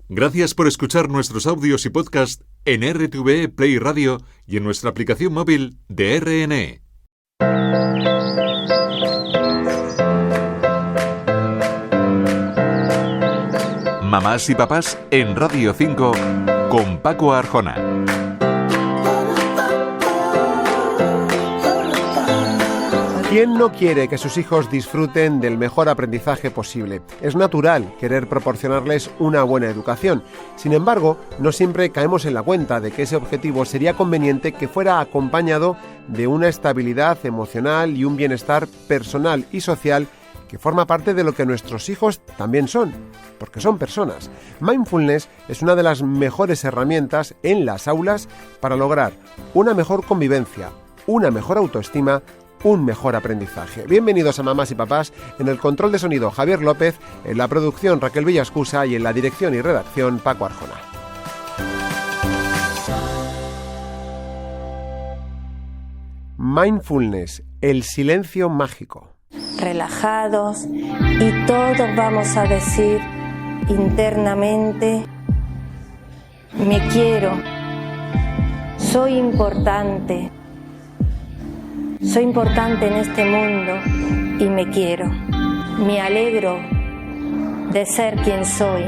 Gracias por escuchar nuestros audios y podcast en RTVE Play Radio y en nuestra aplicación móvil de RNE. Mamás y papás en Radio 5 con Paco Arjona. ¿Quién no quiere que sus hijos disfruten del mejor aprendizaje posible? Es natural querer proporcionarles una buena educación. Sin embargo, no siempre caemos en la cuenta de que ese objetivo sería conveniente que fuera acompañado de una estabilidad emocional y un bienestar personal y social que forma parte de lo que nuestros hijos también son, porque son personas. Mindfulness es una de las mejores herramientas en las aulas para lograr una mejor convivencia, una mejor autoestima, un mejor aprendizaje. Bienvenidos a Mamás y Papás. En el control de sonido Javier López, en la producción Raquel Villascusa y en la dirección y redacción Paco Arjona. Mindfulness, el silencio mágico. Relajados y todos vamos a decir internamente: me quiero, soy importante en este mundo y me quiero. Me alegro de ser quien soy.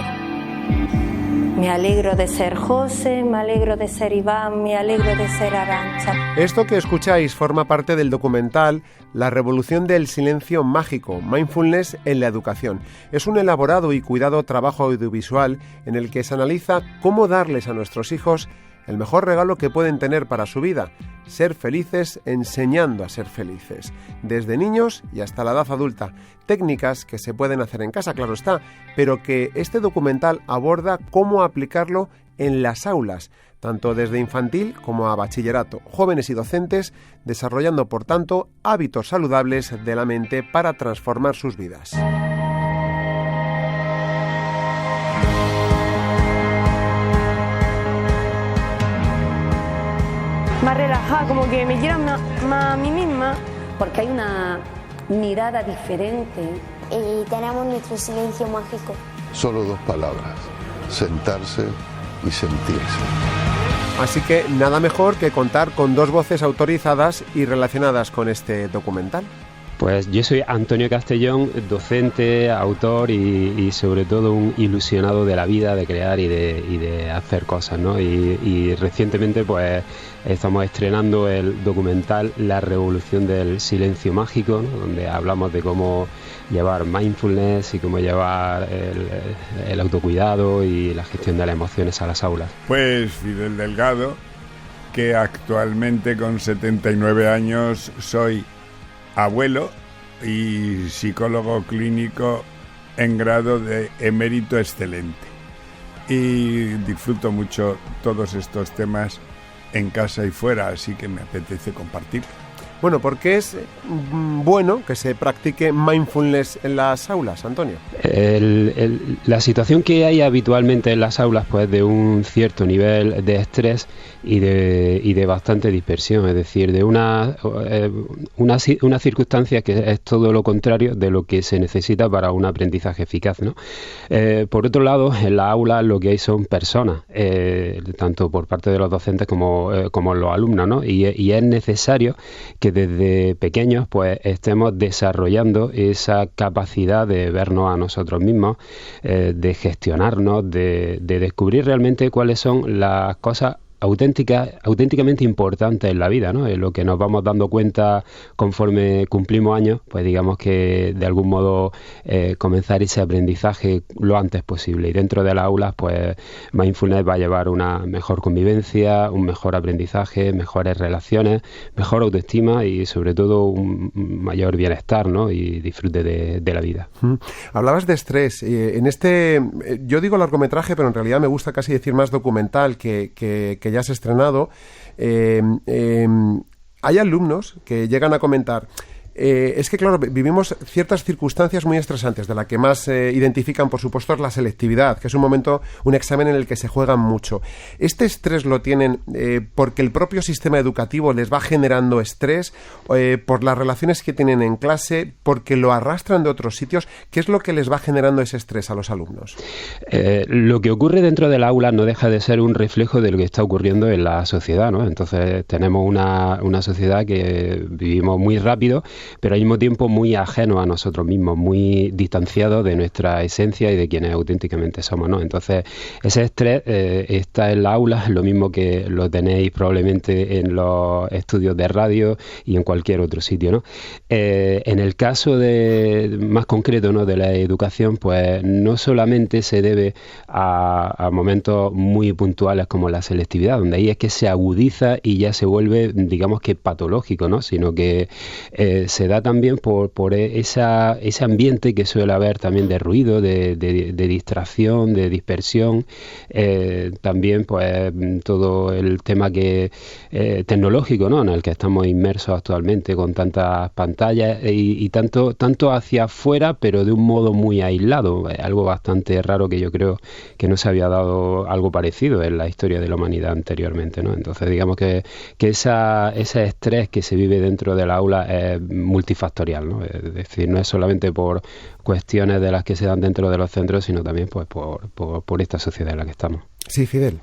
Me alegro de ser José, me alegro de ser Iván, me alegro de ser Arantxa. Esto que escucháis forma parte del documental La revolución del silencio mágico, Mindfulness en la educación. Es un elaborado y cuidado trabajo audiovisual en el que se analiza cómo darles a nuestros hijos el mejor regalo que pueden tener para su vida: ser felices enseñando a ser felices, desde niños y hasta la edad adulta. Técnicas que se pueden hacer en casa, claro está, pero que este documental aborda cómo aplicarlo en las aulas, tanto desde infantil como a bachillerato. Jóvenes y docentes desarrollando, por tanto, hábitos saludables de la mente para transformar sus vidas. Más relajada, como que me quiero más a mí misma. Porque hay una mirada diferente. Y tenemos nuestro silencio mágico. Solo 2 palabras: sentarse y sentirse. Así que nada mejor que contar con 2 voces autorizadas y relacionadas con este documental. Pues yo soy Antonio Castellón, docente, autor y sobre todo un ilusionado de la vida, de crear y de hacer cosas, ¿no? Y recientemente pues estamos estrenando el documental La revolución del silencio mágico, ¿no? Donde hablamos de cómo llevar mindfulness y cómo llevar el autocuidado y la gestión de las emociones a las aulas. Pues Fidel Delgado, que actualmente con 79 años soy abuelo y psicólogo clínico en grado de emérito excelente, y disfruto mucho todos estos temas en casa y fuera, así que me apetece compartir. Bueno, ¿por qué es bueno que se practique mindfulness en las aulas, Antonio? La situación que hay habitualmente en las aulas, pues de un cierto nivel de estrés y de bastante dispersión, es decir, de una circunstancia que es todo lo contrario de lo que se necesita para un aprendizaje eficaz, ¿no? Por otro lado, en la aula lo que hay son personas, tanto por parte de los docentes como los alumnos, ¿no? Y es necesario que desde pequeños pues estemos desarrollando esa capacidad de vernos a nosotros mismos, de gestionarnos, de descubrir realmente cuáles son las cosas auténticamente importante en la vida, ¿no? En lo que nos vamos dando cuenta conforme cumplimos años, pues digamos que de algún modo comenzar ese aprendizaje lo antes posible. Y dentro de las aulas, pues mindfulness va a llevar una mejor convivencia, un mejor aprendizaje, mejores relaciones, mejor autoestima y sobre todo un mayor bienestar, ¿no? Y disfrute de la vida. Hablabas de estrés. En este, yo digo largometraje, pero en realidad me gusta casi decir más documental que ya has estrenado. Hay alumnos que llegan a comentar: es que, claro, vivimos ciertas circunstancias muy estresantes. De la que más identifican, por supuesto, es la selectividad, que es un examen en el que se juegan mucho. Este estrés lo tienen porque el propio sistema educativo les va generando estrés, por las relaciones que tienen en clase, porque lo arrastran de otros sitios. ¿Qué es lo que les va generando ese estrés a los alumnos? Lo que ocurre dentro del aula no deja de ser un reflejo de lo que está ocurriendo en la sociedad, ¿no? Entonces tenemos una sociedad que vivimos muy rápido, pero al mismo tiempo muy ajeno a nosotros mismos, muy distanciado de nuestra esencia y de quienes auténticamente somos, ¿no? Entonces ese estrés está en la aula, lo mismo que lo tenéis probablemente en los estudios de radio y en cualquier otro sitio, ¿no? En el caso más concreto, ¿no?, de la educación, pues no solamente se debe a momentos muy puntuales como la selectividad, donde ahí es que se agudiza y ya se vuelve, digamos que patológico, ¿no?, sino que se da también por ese ambiente que suele haber también de ruido, de distracción, de dispersión, también pues todo el tema tecnológico, ¿no?, en el que estamos inmersos actualmente con tantas pantallas y tanto hacia afuera, pero de un modo muy aislado, algo bastante raro que yo creo que no se había dado algo parecido en la historia de la humanidad anteriormente, ¿no? Entonces digamos que ese estrés que se vive dentro del aula es multifactorial, ¿no? Es decir, no es solamente por cuestiones de las que se dan dentro de los centros, sino también pues por esta sociedad en la que estamos. Sí, Fidel.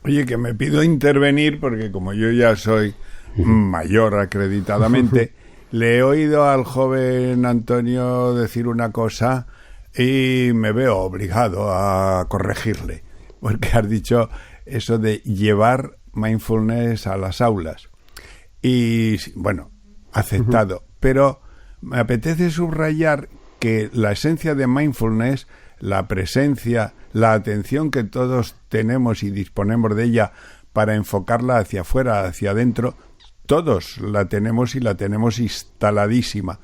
Oye, que me pido intervenir porque como yo ya soy mayor acreditadamente, le he oído al joven Antonio decir una cosa y me veo obligado a corregirle, porque has dicho eso de llevar mindfulness a las aulas. Y bueno, aceptado, pero me apetece subrayar que la esencia de mindfulness, la presencia, la atención que todos tenemos y disponemos de ella para enfocarla hacia afuera, hacia adentro, todos la tenemos y la tenemos instaladísima.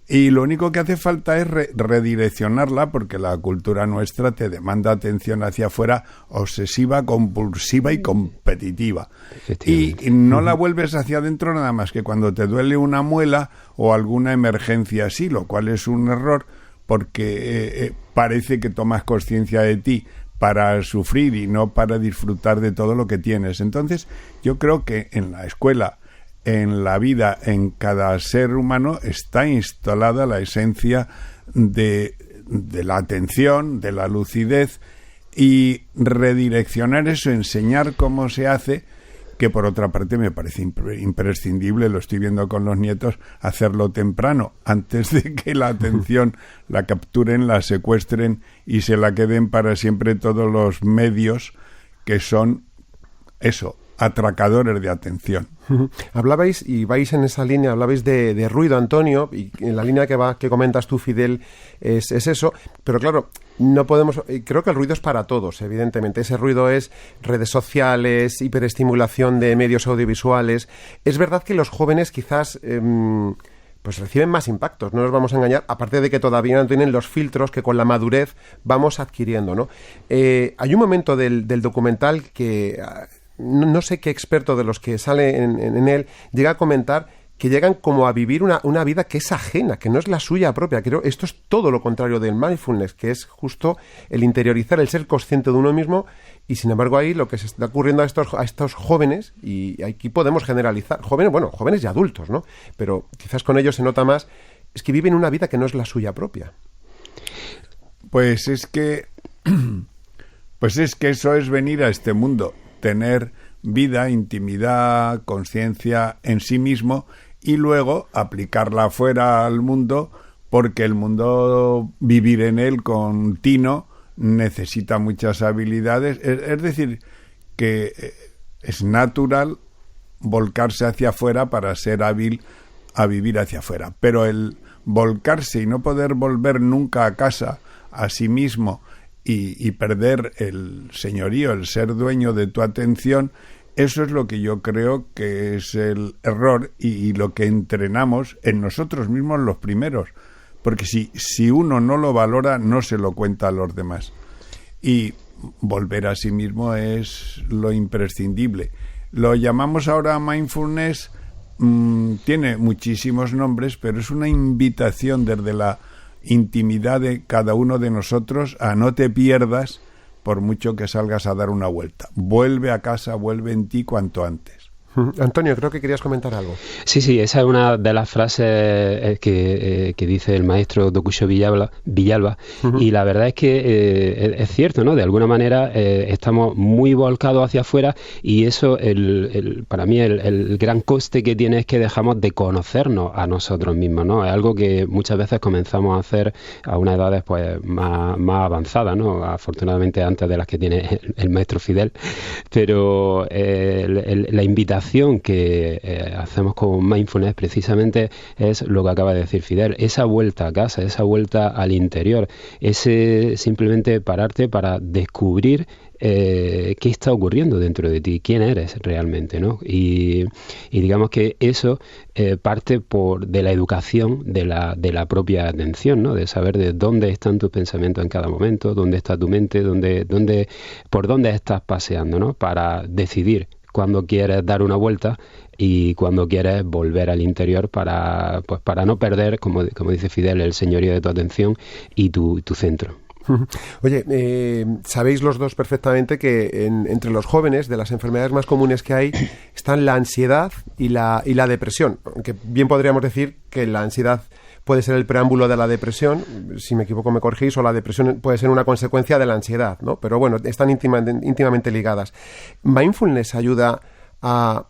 Y lo único que hace falta es redireccionarla, porque la cultura nuestra te demanda atención hacia afuera, obsesiva, compulsiva y competitiva. Y no la vuelves hacia adentro nada más que cuando te duele una muela o alguna emergencia así, lo cual es un error, porque parece que tomas conciencia de ti para sufrir y no para disfrutar de todo lo que tienes. Entonces, yo creo que en la escuela, en la vida, en cada ser humano está instalada la esencia de la atención, de la lucidez, y redireccionar eso, enseñar cómo se hace, que por otra parte me parece imprescindible, lo estoy viendo con los nietos, hacerlo temprano, antes de que la atención la capturen, la secuestren y se la queden para siempre todos los medios que son eso, atracadores de atención. Hablabais, y vais en esa línea, hablabais de ruido, Antonio, y en la línea que comentas tú, Fidel, es eso, pero claro, no podemos, creo que el ruido es para todos, evidentemente. Ese ruido es redes sociales, hiperestimulación de medios audiovisuales. Es verdad que los jóvenes quizás pues reciben más impactos, no nos vamos a engañar, aparte de que todavía no tienen los filtros que con la madurez vamos adquiriendo, ¿no? Hay un momento del documental que no sé qué experto de los que sale en él llega a comentar que llegan como a vivir una vida que es ajena, que no es la suya propia. Creo esto es todo lo contrario del mindfulness, que es justo el interiorizar, el ser consciente de uno mismo, y sin embargo ahí lo que se está ocurriendo a estos jóvenes, y aquí podemos generalizar, jóvenes y adultos, ¿no? Pero quizás con ellos se nota más, es que viven una vida que no es la suya propia. Pues es que eso es venir a este mundo, tener vida, intimidad, conciencia en sí mismo y luego aplicarla afuera al mundo, porque el mundo, vivir en él con tino, necesita muchas habilidades. Es decir, que es natural volcarse hacia afuera para ser hábil a vivir hacia afuera. Pero el volcarse y no poder volver nunca a casa, a sí mismo, y perder el señorío, el ser dueño de tu atención, eso es lo que yo creo que es el error y lo que entrenamos en nosotros mismos los primeros, porque si uno no lo valora, no se lo cuenta a los demás, y volver a sí mismo es lo imprescindible. Lo llamamos ahora mindfulness tiene muchísimos nombres, pero es una invitación desde la intimidad de cada uno de nosotros a no te pierdas por mucho que salgas a dar una vuelta. Vuelve a casa, vuelve en ti cuanto antes. Antonio, creo que querías comentar algo. Sí, esa es una de las frases que dice el maestro Dokuyo Villalba, y la verdad es que es cierto, ¿no? De alguna manera estamos muy volcados hacia afuera y eso, para mí, el gran coste que tiene es que dejamos de conocernos a nosotros mismos, ¿no? Es algo que muchas veces comenzamos a hacer a unas edades pues más avanzadas, ¿no? Afortunadamente antes de las que tiene el maestro Fidel, pero la invitación que hacemos con Mindfulness precisamente es lo que acaba de decir Fidel, esa vuelta a casa, esa vuelta al interior, ese simplemente pararte para descubrir qué está ocurriendo dentro de ti, quién eres realmente, ¿no? Y digamos que eso parte de la educación de la propia atención, ¿no? De saber de dónde están tus pensamientos en cada momento, dónde está tu mente, por dónde estás paseando, ¿no? Para decidir cuando quieres dar una vuelta y cuando quieres volver al interior para no perder, como dice Fidel, el señorío de tu atención y tu centro. Oye, sabéis los dos perfectamente que entre los jóvenes, de las enfermedades más comunes que hay, están la ansiedad y la depresión, aunque bien podríamos decir que la ansiedad puede ser el preámbulo de la depresión, si me equivoco me corregís, o la depresión puede ser una consecuencia de la ansiedad, ¿no? Pero bueno, están íntimamente ligadas. ¿Mindfulness ayuda a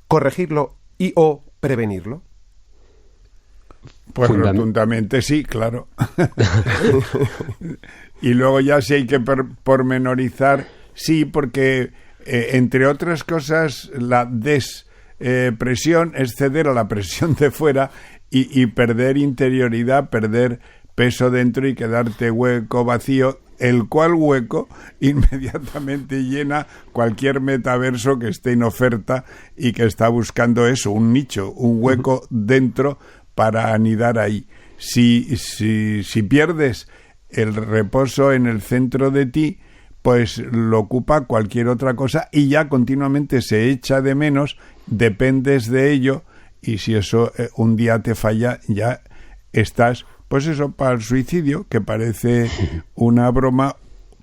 corregirlo y o prevenirlo? Pues rotundamente sí, claro. Y luego ya si hay que pormenorizar, sí, porque entre otras cosas la depresión es ceder a la presión de fuera y perder interioridad, perder peso dentro y quedarte hueco, vacío, el cual hueco inmediatamente llena cualquier metaverso que esté en oferta y que está buscando eso, un nicho, un hueco dentro para anidar ahí. Si pierdes el reposo en el centro de ti, pues lo ocupa cualquier otra cosa y ya continuamente se echa de menos, dependes de ello. Y si eso un día te falla, ya estás, pues eso, para el suicidio, que parece una broma,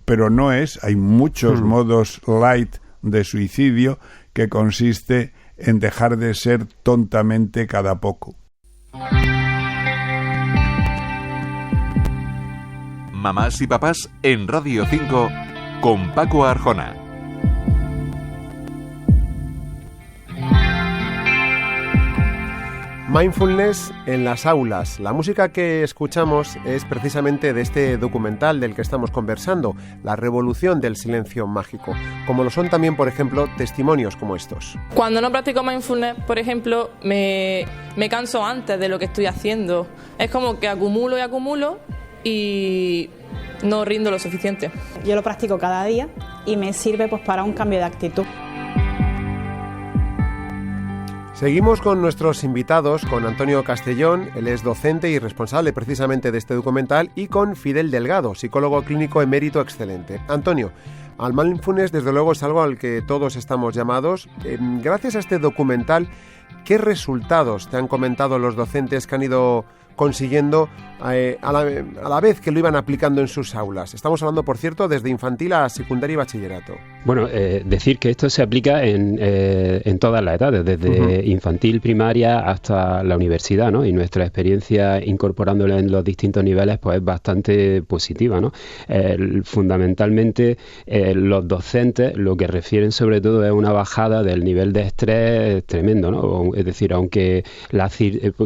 pero no es. Hay muchos modos light de suicidio que consiste en dejar de ser tontamente cada poco. Mamás y papás en Radio 5 con Paco Arjona. Mindfulness en las aulas. La música que escuchamos es precisamente de este documental del que estamos conversando, La revolución del silencio mágico, como lo son también, por ejemplo, testimonios como estos. Cuando no practico mindfulness, por ejemplo, me canso antes de lo que estoy haciendo. Es como que acumulo y no rindo lo suficiente. Yo lo practico cada día y me sirve pues para un cambio de actitud. Seguimos con nuestros invitados, con Antonio Castellón, él es docente y responsable precisamente de este documental, y con Fidel Delgado, psicólogo clínico emérito excelente. Antonio, al mindfulness desde luego es algo al que todos estamos llamados. Gracias a este documental, ¿qué resultados te han comentado los docentes que han ido consiguiendo a la vez que lo iban aplicando en sus aulas? Estamos hablando, por cierto, desde infantil a secundaria y bachillerato. Bueno, decir que esto se aplica en todas las edades, desde infantil, primaria hasta la universidad, ¿no? Y nuestra experiencia incorporándolo en los distintos niveles pues es bastante positiva, ¿no? Fundamentalmente los docentes lo que refieren sobre todo es una bajada del nivel de estrés tremendo, ¿no? Es decir, aunque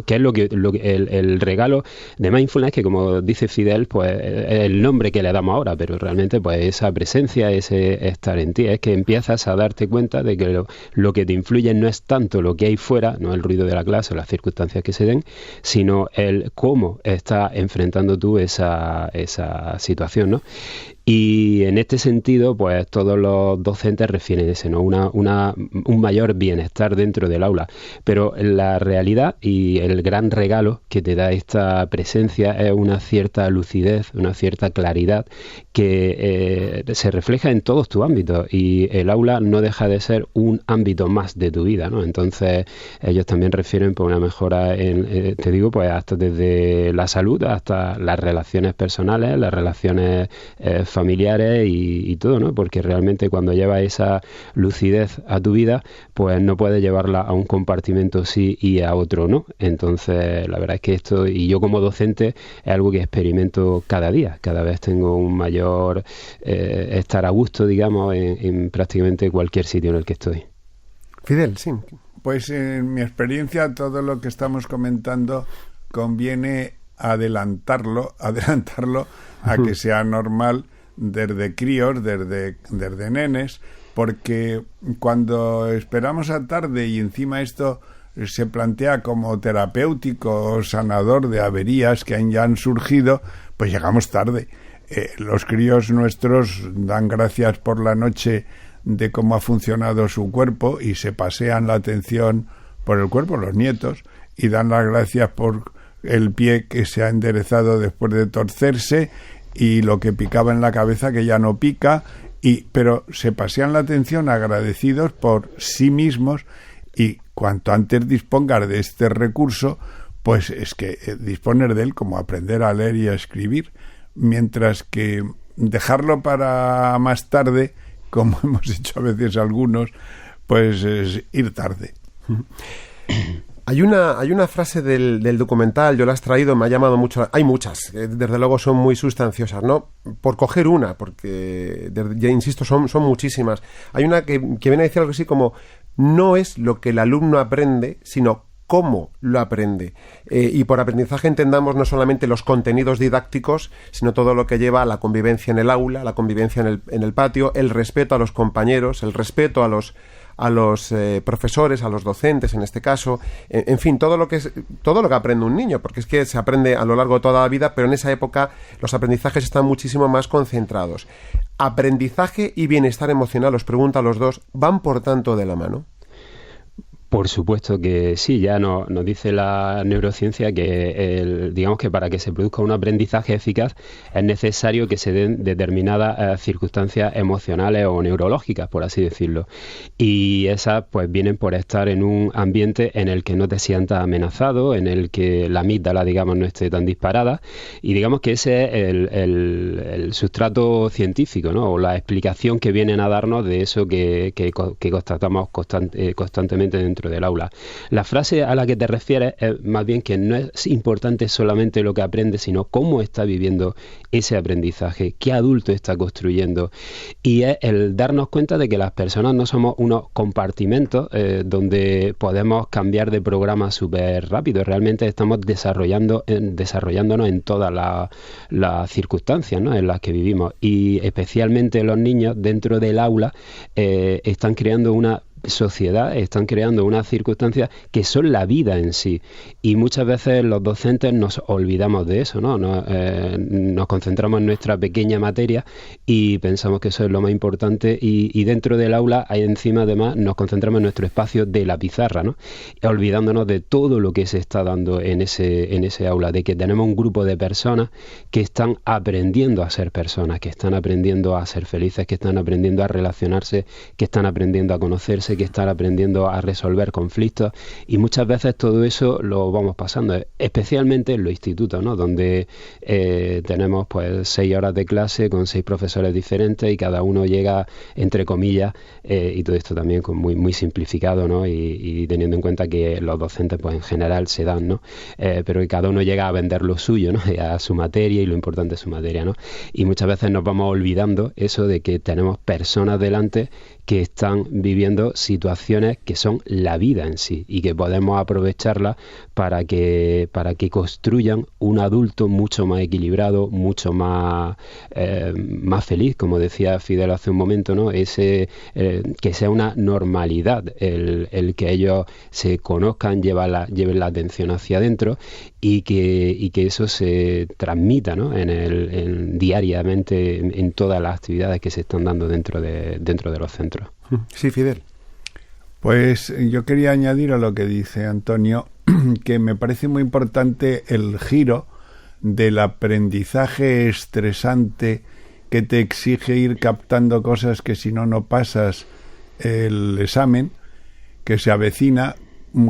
que es lo que el regalo de mindfulness, que como dice Fidel, pues es el nombre que le damos ahora, pero realmente pues esa presencia, ese estar en ti, es que empiezas a darte cuenta de que lo que te influye no es tanto lo que hay fuera, no el ruido de la clase o las circunstancias que se den, sino el cómo estás enfrentando tú esa situación, ¿no? Y en este sentido, pues todos los docentes refieren ese, ¿no? Un mayor bienestar dentro del aula. Pero la realidad y el gran regalo que te da esta presencia es una cierta lucidez, una cierta claridad que se refleja en todos tus ámbitos, y el aula no deja de ser un ámbito más de tu vida, ¿no? Entonces ellos también refieren por una mejora en, te digo, pues hasta desde la salud hasta las relaciones personales, las relaciones familiares y todo, ¿no? Porque realmente cuando llevas esa lucidez a tu vida, pues no puedes llevarla a un compartimento sí y a otro no. Entonces la verdad es que esto, y yo como docente, es algo que experimento cada día. Cada vez tengo un mayor estar a gusto, digamos, en prácticamente cualquier sitio en el que estoy. Fidel, sí. Pues en mi experiencia, todo lo que estamos comentando conviene adelantarlo a que sea normal desde críos, desde nenes, porque cuando esperamos a tarde y encima esto se plantea como terapéutico o sanador de averías que ya han surgido, pues llegamos tarde. Los críos nuestros dan gracias por la noche de cómo ha funcionado su cuerpo y se pasean la atención por el cuerpo, los nietos, y dan las gracias por el pie que se ha enderezado después de torcerse y lo que picaba en la cabeza que ya no pica, pero se pasean la atención agradecidos por sí mismos, y cuanto antes dispongas de este recurso, pues es que disponer de él como aprender a leer y a escribir, mientras que dejarlo para más tarde, como hemos hecho a veces algunos, pues es ir tarde. Hay una frase del documental, yo la he traído, me ha llamado mucho. Hay muchas, desde luego son muy sustanciosas, ¿no? Por coger una, porque, ya insisto, son muchísimas. Hay una que viene a decir algo así como: no es lo que el alumno aprende, sino cómo lo aprende. Y por aprendizaje entendamos no solamente los contenidos didácticos, sino todo lo que lleva a la convivencia en el aula, la convivencia en el patio, el respeto a los compañeros, el respeto a los profesores, a los docentes en este caso, en fin, todo lo que aprende un niño, porque es que se aprende a lo largo de toda la vida, pero en esa época los aprendizajes están muchísimo más concentrados. ¿Aprendizaje y bienestar emocional, os pregunto a los dos, van por tanto de la mano? Por supuesto que sí, ya nos dice la neurociencia que digamos que para que se produzca un aprendizaje eficaz es necesario que se den determinadas circunstancias emocionales o neurológicas, por así decirlo. Y esas pues vienen por estar en un ambiente en el que no te sientas amenazado, en el que la amígdala, digamos, no esté tan disparada, y digamos que ese es el sustrato científico, ¿no? O la explicación que vienen a darnos de eso que constatamos constantemente dentro del aula. La frase a la que te refieres es más bien que no es importante solamente lo que aprende, sino cómo está viviendo ese aprendizaje, qué adulto está construyendo, y es el darnos cuenta de que las personas no somos unos compartimentos donde podemos cambiar de programa súper rápido. Realmente estamos desarrollándonos en todas las circunstancias, ¿no?, en las que vivimos, y especialmente los niños dentro del aula están creando una sociedad, están creando unas circunstancias que son la vida en sí, y muchas veces los docentes nos olvidamos de eso, ¿no? Nos concentramos en nuestra pequeña materia y pensamos que eso es lo más importante, y dentro del aula encima además nos concentramos en nuestro espacio de la pizarra, ¿no? Olvidándonos de todo lo que se está dando en ese aula, de que tenemos un grupo de personas que están aprendiendo a ser personas, que están aprendiendo a ser felices, que están aprendiendo a relacionarse, que están aprendiendo a conocerse, que están aprendiendo a resolver conflictos, y muchas veces todo eso lo vamos pasando, especialmente en los institutos, ¿no?, donde tenemos pues 6 horas de clase con 6 profesores diferentes y cada uno llega, entre comillas, y todo esto también muy, muy simplificado, ¿no?, y teniendo en cuenta que los docentes pues en general se dan, ¿no?, pero que cada uno llega a vender lo suyo, ¿no?, a su materia, y lo importante es su materia, ¿no?, y muchas veces nos vamos olvidando eso de que tenemos personas delante que están viviendo situaciones que son la vida en sí y que podemos aprovecharlas para que construyan un adulto mucho más equilibrado, mucho más feliz, como decía Fidel hace un momento, ¿no? Que sea una normalidad el que ellos se conozcan, lleven la atención hacia adentro y que eso se transmita, ¿no? Diariamente en todas las actividades que se están dando dentro de los centros. Sí, Fidel. Pues yo quería añadir a lo que dice Antonio que me parece muy importante el giro del aprendizaje estresante que te exige ir captando cosas que si no pasas el examen que se avecina,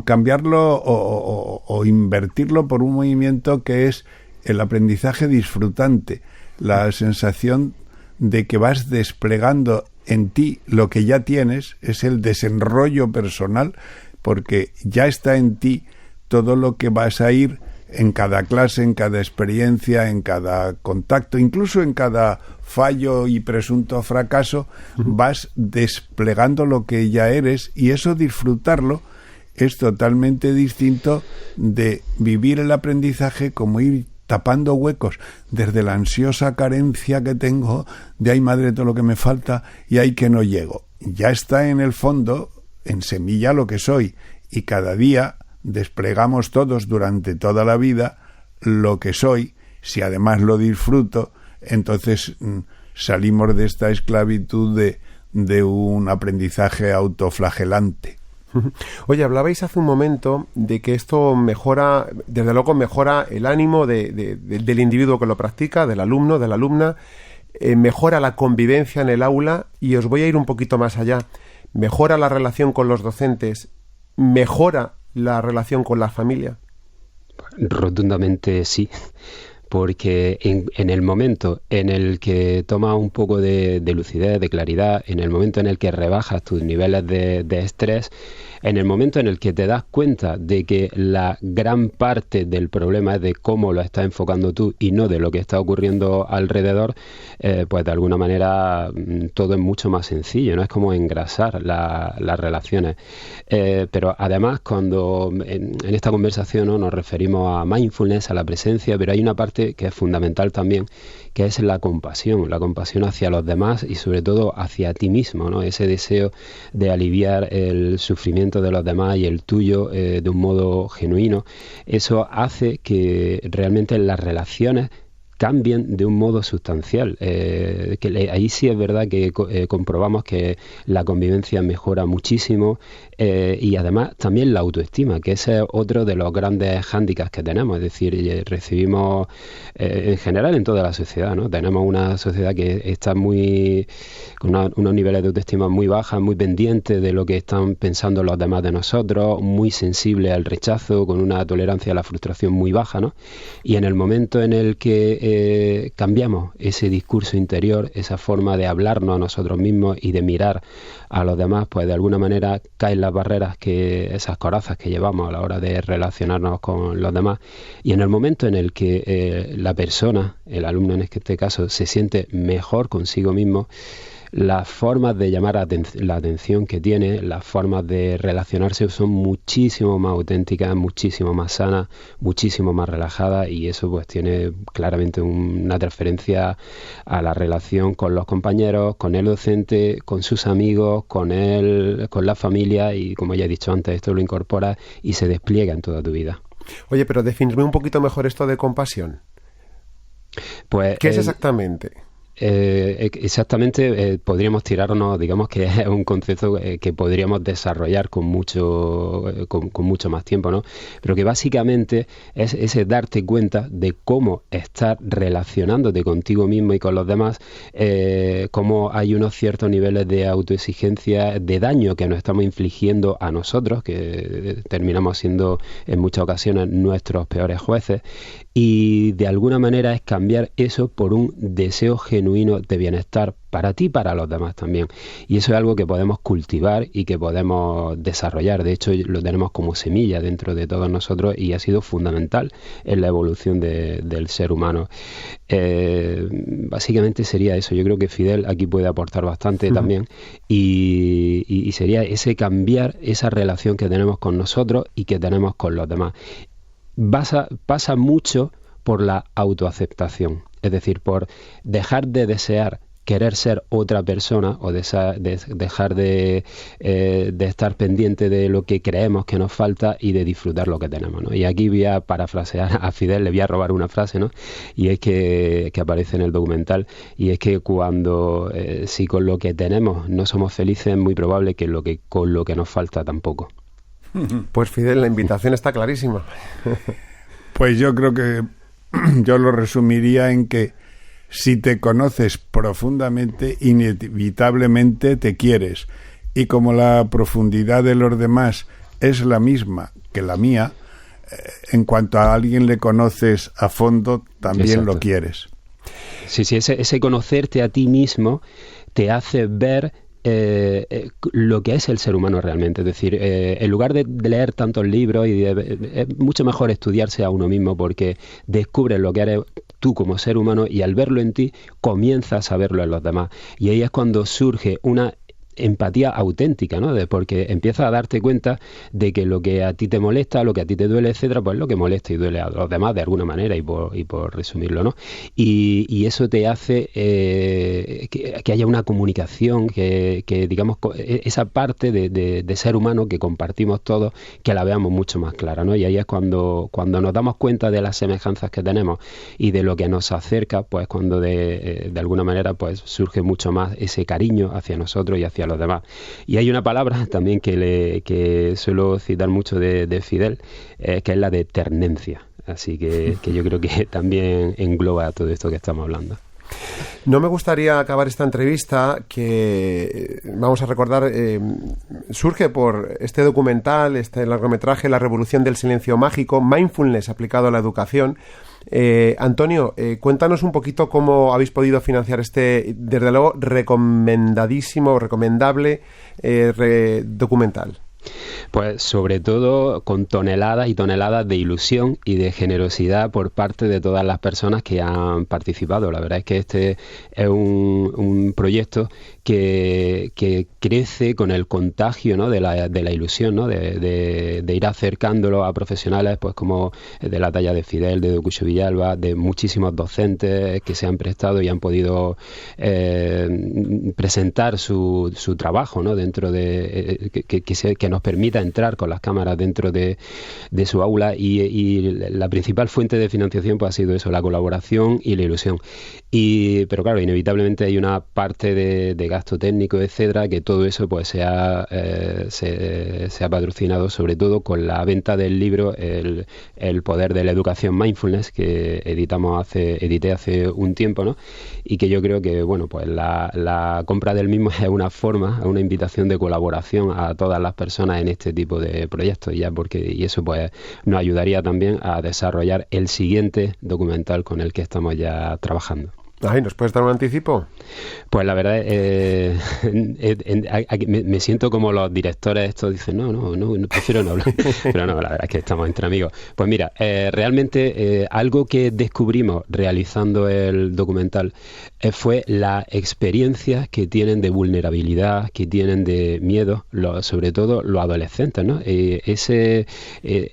cambiarlo o invertirlo por un movimiento que es el aprendizaje disfrutante, la sensación de que vas desplegando en ti lo que ya tienes, es el desenrollo personal, porque ya está en ti todo lo que vas a ir en cada clase, en cada experiencia, en cada contacto, incluso en cada fallo y presunto fracaso, vas desplegando lo que ya eres, y eso disfrutarlo es totalmente distinto de vivir el aprendizaje como ir tapando huecos desde la ansiosa carencia que tengo de ay madre todo lo que me falta y ay que no llego. Ya está en el fondo, en semilla lo que soy, y cada día desplegamos todos durante toda la vida lo que soy. Si además lo disfruto, entonces salimos de esta esclavitud de un aprendizaje autoflagelante. Oye, hablabais hace un momento de que esto mejora, desde luego mejora el ánimo del individuo que lo practica, del alumno, de la alumna, mejora la convivencia en el aula, y os voy a ir un poquito más allá. Mejora la relación con los docentes, mejora la relación con la familia. Rotundamente sí. Porque en el momento en el que tomas un poco de lucidez, de claridad, en el momento en el que rebajas tus niveles de estrés, en el momento en el que te das cuenta de que la gran parte del problema es de cómo lo estás enfocando tú y no de lo que está ocurriendo alrededor, pues de alguna manera todo es mucho más sencillo, ¿no? Es como engrasar las relaciones. Pero además, cuando en esta conversación, ¿no?, nos referimos a mindfulness, a la presencia, pero hay una parte que es fundamental también, que es la compasión hacia los demás y sobre todo hacia ti mismo, ¿no? Ese deseo de aliviar el sufrimiento de los demás y el tuyo de un modo genuino. Eso hace que realmente las relaciones cambien de un modo sustancial. Ahí sí es verdad que comprobamos que la convivencia mejora muchísimo, y además también la autoestima, que ese es otro de los grandes hándicaps que tenemos. Es decir, recibimos en general en toda la sociedad, ¿no? Tenemos una sociedad que está con unos niveles de autoestima muy bajos, muy pendiente de lo que están pensando los demás de nosotros, muy sensible al rechazo, con una tolerancia a la frustración muy baja, ¿no? Y en el momento en el que cambiamos ese discurso interior, esa forma de hablarnos a nosotros mismos y de mirar a los demás, pues de alguna manera caen las barreras, esas corazas que llevamos a la hora de relacionarnos con los demás. Y en el momento en el que la persona, el alumno en este caso, se siente mejor consigo mismo, las formas de llamar la atención que tiene, las formas de relacionarse son muchísimo más auténticas, muchísimo más sanas, muchísimo más relajadas, y eso pues tiene claramente una transferencia a la relación con los compañeros, con el docente, con sus amigos, con la familia, y como ya he dicho antes, esto lo incorpora y se despliega en toda tu vida. Oye, pero definirme un poquito mejor esto de compasión. Pues, ¿qué es exactamente? Exactamente, podríamos tirarnos, digamos que es un concepto que podríamos desarrollar con mucho más tiempo, ¿no? Pero que básicamente es ese darte cuenta de cómo estar relacionándote contigo mismo y con los demás, cómo hay unos ciertos niveles de autoexigencia, de daño que nos estamos infligiendo a nosotros, que terminamos siendo en muchas ocasiones nuestros peores jueces, y de alguna manera es cambiar eso por un deseo genuino de bienestar para ti y para los demás también. Y eso es algo que podemos cultivar y que podemos desarrollar. De hecho, lo tenemos como semilla dentro de todos nosotros y ha sido fundamental en la evolución del ser humano. Básicamente sería eso. Yo creo que Fidel aquí puede aportar bastante también y sería ese cambiar esa relación que tenemos con nosotros y que tenemos con los demás. Pasa mucho por la autoaceptación, es decir, por dejar de desear querer ser otra persona o dejar de estar pendiente de lo que creemos que nos falta y de disfrutar lo que tenemos, ¿no? Y aquí voy a parafrasear a Fidel, le voy a robar una frase, ¿no? Y es que aparece en el documental, y es que cuando si con lo que tenemos no somos felices, es muy probable que con lo que nos falta tampoco. Pues Fidel, la invitación está clarísima. Pues yo creo que yo lo resumiría en que si te conoces profundamente, inevitablemente te quieres. Y como la profundidad de los demás es la misma que la mía, en cuanto a alguien le conoces a fondo, también Exacto. Lo quieres. Sí, ese conocerte a ti mismo te hace ver lo que es el ser humano realmente. Es decir, en lugar de leer tantos libros, es mucho mejor estudiarse a uno mismo, porque descubres lo que eres tú como ser humano y al verlo en ti comienzas a verlo en los demás. Y ahí es cuando surge una empatía auténtica, ¿no? Porque empiezas a darte cuenta de que lo que a ti te molesta, lo que a ti te duele, etcétera, pues es lo que molesta y duele a los demás de alguna manera, y por resumirlo, ¿no? Y eso te hace que haya una comunicación, que digamos, esa parte de ser humano que compartimos todos, que la veamos mucho más clara, ¿no? Y ahí es cuando nos damos cuenta de las semejanzas que tenemos y de lo que nos acerca, pues cuando de alguna manera pues surge mucho más ese cariño hacia nosotros y hacia los demás. Y hay una palabra también que suelo citar mucho de Fidel, que es la de ternencia. Así que yo creo que también engloba todo esto que estamos hablando. No me gustaría acabar esta entrevista, que vamos a recordar, surge por este documental, este largometraje, La revolución del silencio mágico, mindfulness aplicado a la educación. Antonio, cuéntanos un poquito cómo habéis podido financiar este, desde luego, recomendable documental. Pues sobre todo con toneladas y toneladas de ilusión y de generosidad por parte de todas las personas que han participado. La verdad es que este es un proyecto que crece con el contagio, ¿no? de la ilusión, ¿no? de ir acercándolo a profesionales pues como de la talla de Fidel, de Cucho Villalba, de muchísimos docentes que se han prestado y han podido presentar su trabajo, ¿no? Dentro de que nos permita entrar con las cámaras dentro de su aula, y la principal fuente de financiación pues ha sido eso, la colaboración y la ilusión. Pero claro, inevitablemente hay una parte de gasto técnico, etcétera, que todo eso pues se ha patrocinado sobre todo con la venta del libro El poder de la educación mindfulness, que edité hace un tiempo, ¿no? Y que yo creo que bueno, pues la compra del mismo es una invitación de colaboración a todas las personas en este tipo de proyectos, y eso pues nos ayudaría también a desarrollar el siguiente documental con el que estamos ya trabajando. Ay, ¿nos puedes dar un anticipo? Pues la verdad, me siento como los directores estos dicen, no, prefiero no hablar. Pero no, la verdad es que estamos entre amigos. Pues mira, realmente algo que descubrimos realizando el documental fue la experiencia que tienen de vulnerabilidad, que tienen de miedo, sobre todo los adolescentes, ¿no?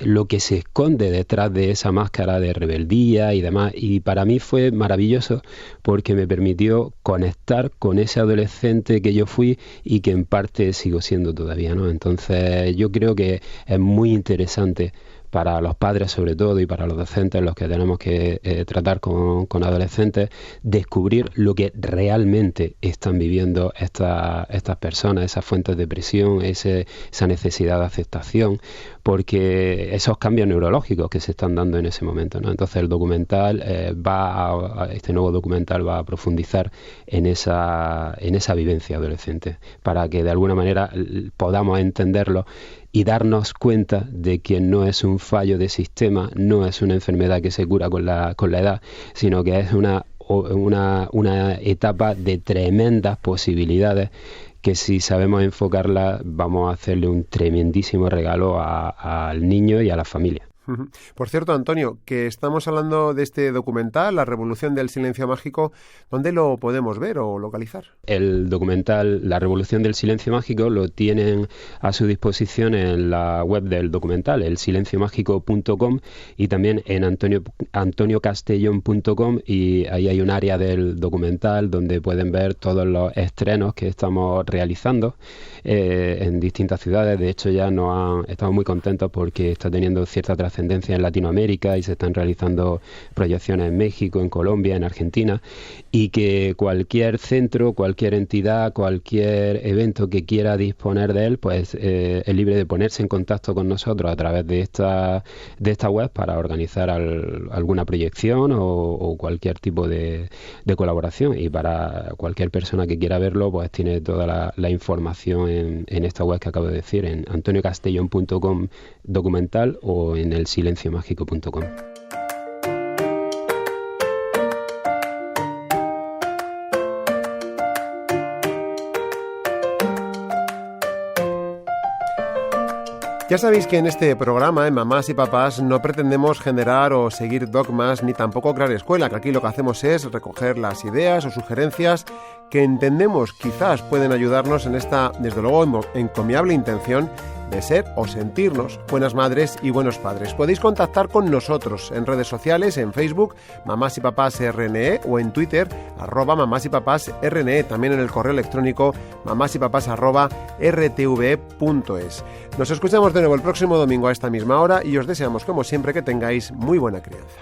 Lo que se esconde detrás de esa máscara de rebeldía y demás. Y para mí fue maravilloso, porque me permitió conectar con ese adolescente que yo fui y que en parte sigo siendo todavía, ¿no? Entonces yo creo que es muy interesante para los padres sobre todo y para los docentes, los que tenemos que tratar con adolescentes, descubrir lo que realmente están viviendo estas personas, esas fuentes de presión, esa necesidad de aceptación, porque esos cambios neurológicos que se están dando en ese momento, ¿no? Entonces el documental este nuevo documental va a profundizar en esa vivencia adolescente, para que de alguna manera podamos entenderlo y darnos cuenta de que no es un fallo de sistema, no es una enfermedad que se cura con la edad, sino que es una etapa de tremendas posibilidades, que si sabemos enfocarla vamos a hacerle un tremendísimo regalo al niño y a la familia. Por cierto, Antonio, que estamos hablando de este documental, La Revolución del Silencio Mágico, ¿dónde lo podemos ver o localizar? El documental La Revolución del Silencio Mágico lo tienen a su disposición en la web del documental, elsilenciomágico.com, y también en antoniocastellón.com, y ahí hay un área del documental donde pueden ver todos los estrenos que estamos realizando en distintas ciudades. De hecho, ya estamos muy contentos porque está teniendo cierta trascendencia en Latinoamérica y se están realizando proyecciones en México, en Colombia, en Argentina, y que cualquier centro, cualquier entidad, cualquier evento que quiera disponer de él, pues es libre de ponerse en contacto con nosotros a través de esta web para organizar alguna proyección o cualquier tipo de colaboración. Y para cualquier persona que quiera verlo, pues tiene toda la información en esta web que acabo de decir, en antoniocastellón.com documental o en elsilenciomágico.com. Ya sabéis que en este programa, en Mamás y Papás, no pretendemos generar o seguir dogmas ni tampoco crear escuela, que aquí lo que hacemos es recoger las ideas o sugerencias que entendemos quizás pueden ayudarnos en esta, desde luego, encomiable intención de ser o sentirnos buenas madres y buenos padres. Podéis contactar con nosotros en redes sociales, en Facebook, Mamás y Papás RNE, o en Twitter, @Mamás y Papás RNE, también en el correo electrónico mamásypapás@rtve.es. Nos escuchamos de nuevo el próximo domingo a esta misma hora y os deseamos, como siempre, que tengáis muy buena crianza.